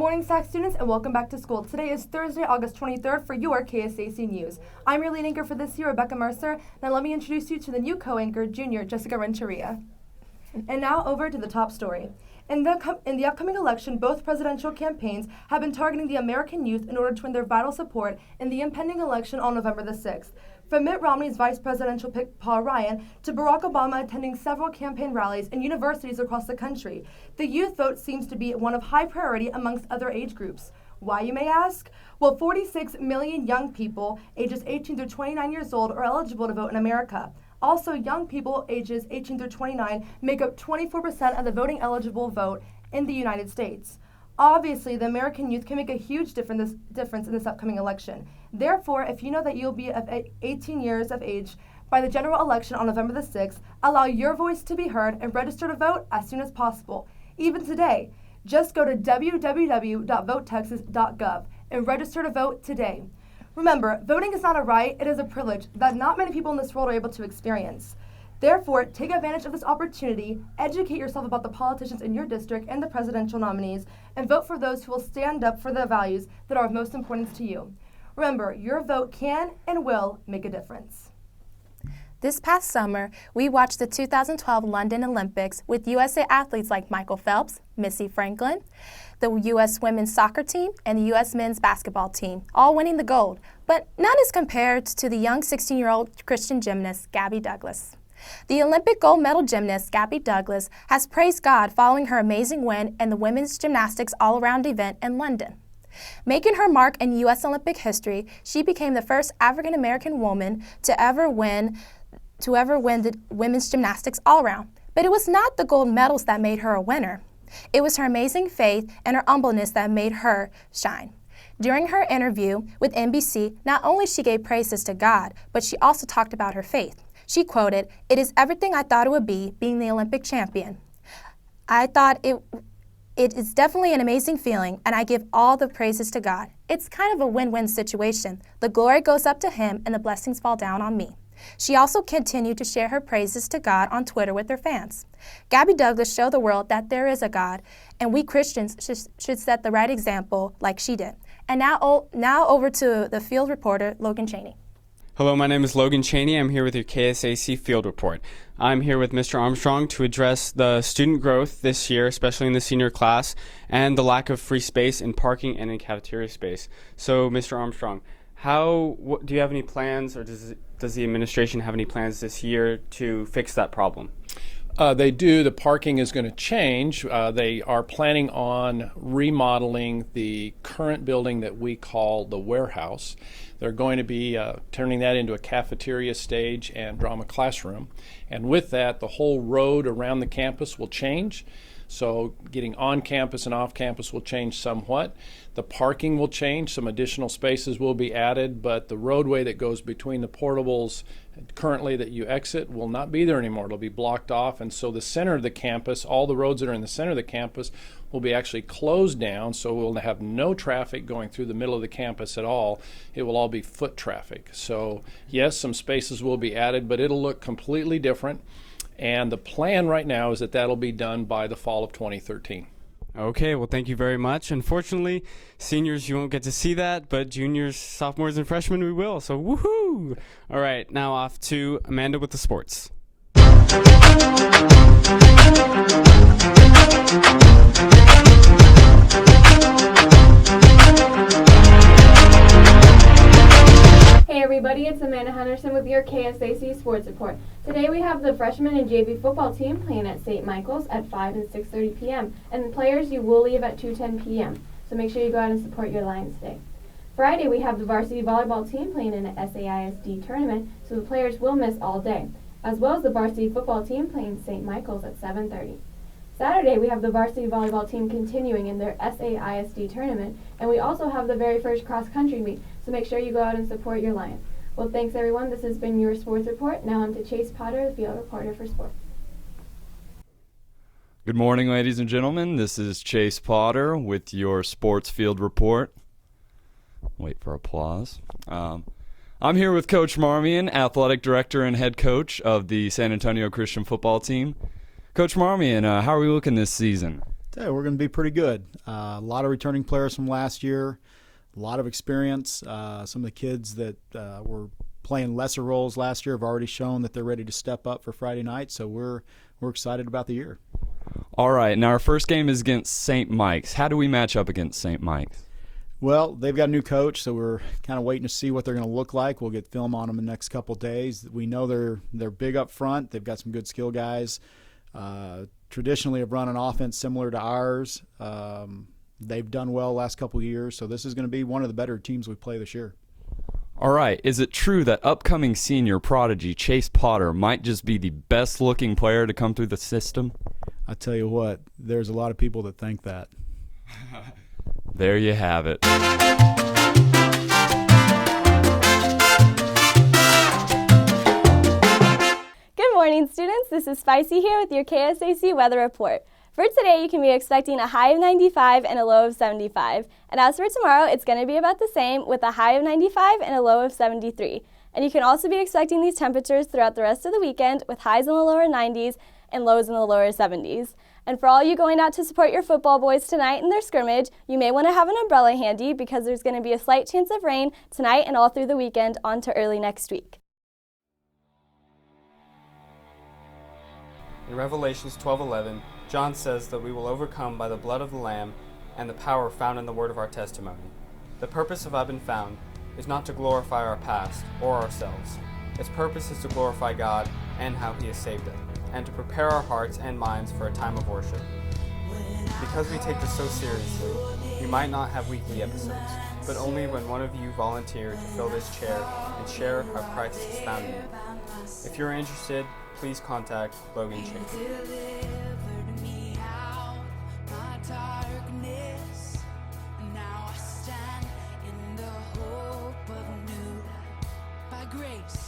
morning, SAC students, and welcome back to school. Today is Thursday, August 23rd for your KSAC News. I'm your lead anchor for this year, Rebecca Mercer. Now let me introduce you to the new co-anchor, Junior Jessica Renteria. And now over to the top story. In the upcoming election, both presidential campaigns have been targeting the American youth in order to win their vital support in the impending election on November the 6th. From Mitt Romney's vice presidential pick, Paul Ryan, to Barack Obama attending several campaign rallies in universities across the country, the youth vote seems to be one of high priority amongst other age groups. Why, you may ask? Well, 46 million young people ages 18 through 29 years old are eligible to vote in America. Also, young people ages 18 through 29 make up 24% of the voting eligible vote in the United States. Obviously, the American youth can make a huge difference in this upcoming election. Therefore, if you know that you'll be of 18 years of age by the general election on November the 6th, allow your voice to be heard and register to vote as soon as possible. Even today, just go to www.votetexas.gov and register to vote today. Remember, voting is not a right, it is a privilege that not many people in this world are able to experience. Therefore, take advantage of this opportunity, educate yourself about the politicians in your district and the presidential nominees, and vote for those who will stand up for the values that are of most importance to you. Remember, your vote can and will make a difference. This past summer, we watched the 2012 London Olympics with USA athletes like Michael Phelps, Missy Franklin, the U.S. women's soccer team, and the U.S. men's basketball team, all winning the gold, but none is compared to the young 16-year-old Christian gymnast, Gabby Douglas. The Olympic gold medal gymnast, Gabby Douglas, has praised God following her amazing win in the women's gymnastics all-around event in London. Making her mark in U.S. Olympic history, she became the first African-American woman to ever win the women's gymnastics all-around. But it was not the gold medals that made her a winner. It was her amazing faith and her humbleness that made her shine. During her interview with NBC, not only she gave praises to God, but she also talked about her faith. She quoted, "It is everything I thought it would be, being the Olympic champion. I thought it is definitely an amazing feeling, and I give all the praises to God. It's kind of a win-win situation. The glory goes up to Him, and the blessings fall down on me." She also continued to share her praises to God on Twitter with her fans. Gabby Douglas showed the world that there is a God, and we Christians should set the right example like she did. And now over to the field reporter, Logan Cheney. Hello, my name is Logan Cheney. I'm here with your KSAC Field Report. I'm here with Mr. Armstrong to address the student growth this year, especially in the senior class, and the lack of free space in parking and in cafeteria space. So, Mr. Armstrong, do you have any plans, or does the administration have any plans this year to fix that problem? They do. The parking is going to change. They are planning on remodeling the current building that we call the warehouse. They're going to be turning that into a cafeteria stage and drama classroom. And with that, the whole road around the campus will change. So getting on campus and off campus will change somewhat. The parking will change. Some additional spaces will be added, but the roadway that goes between the portables currently that you exit will not be there anymore. It'll be blocked off, and so the center of the campus, all the roads that are in the center of the campus will be actually closed down, so we'll have no traffic going through the middle of the campus at all. It will all be foot traffic. So yes, some spaces will be added, but it'll look completely different. And the plan right now is that that'll be done by the fall of 2013. Okay, well, thank you very much. Unfortunately, seniors, you won't get to see that, but juniors, sophomores, and freshmen, we will. So, woohoo! All right, now off to Amanda with the sports. Hey everybody, it's Amanda Henderson with your KSAC Sports Report. Today we have the freshman and JV football team playing at St. Michael's at 5 and 6:30 p.m. And the players, you will leave at 2:10 p.m. So make sure you go out and support your Lions today. Friday we have the varsity volleyball team playing in an SAISD tournament, so the players will miss all day, as well as the varsity football team playing St. Michael's at 7:30. Saturday we have the varsity volleyball team continuing in their SAISD tournament, and we also have the very first cross-country meet, so make sure you go out and support your Lions. Well, thanks everyone. This has been your sports report. Now on to Chase Potter, the field reporter for sports. Good morning, ladies and gentlemen. This is Chase Potter with your sports field report. Wait for applause. I'm here with Coach Marmion, athletic director and head coach of the San Antonio Christian football team. Coach Marmion, how are we looking this season? Tell you, we're going to be pretty good. A lot of returning players from last year, a lot of experience. Some of the kids that were playing lesser roles last year have already shown that they're ready to step up for Friday night, so we're excited about the year. All right, now our first game is against St. Mike's. How do we match up against St. Mike's? Well, they've got a new coach, so we're kind of waiting to see what they're going to look like. We'll get film on them in the next couple of days. We know they're big up front. They've got some good skill guys. Traditionally have run an offense similar to ours. They've done well the last couple of years, so this is going to be one of the better teams we play this year. All right, is it true that upcoming senior prodigy Chase Potter might just be the best-looking player to come through the system? I tell you what, there's a lot of people that think that. There you have it. Good morning, students. This is Spicy here with your KSAC weather report. For today, you can be expecting a high of 95 and a low of 75. And as for tomorrow, it's going to be about the same with a high of 95 and a low of 73. And you can also be expecting these temperatures throughout the rest of the weekend with highs in the lower 90s and lows in the lower 70s. And for all you going out to support your football boys tonight in their scrimmage, you may want to have an umbrella handy because there's going to be a slight chance of rain tonight and all through the weekend on to early next week. In Revelations 12:11, John says that we will overcome by the blood of the Lamb and the power found in the word of our testimony. The purpose of I've Been Found is not to glorify our past or ourselves. Its purpose is to glorify God and how He has saved us, and to prepare our hearts and minds for a time of worship. Because we take this so seriously, we might not have weekly episodes, but only when one of you volunteer to fill this chair and share how Christ has found you. If you're interested, please contact Logan Cheney. Delivered me out my darkness. Now I stand in the hope of new life. By grace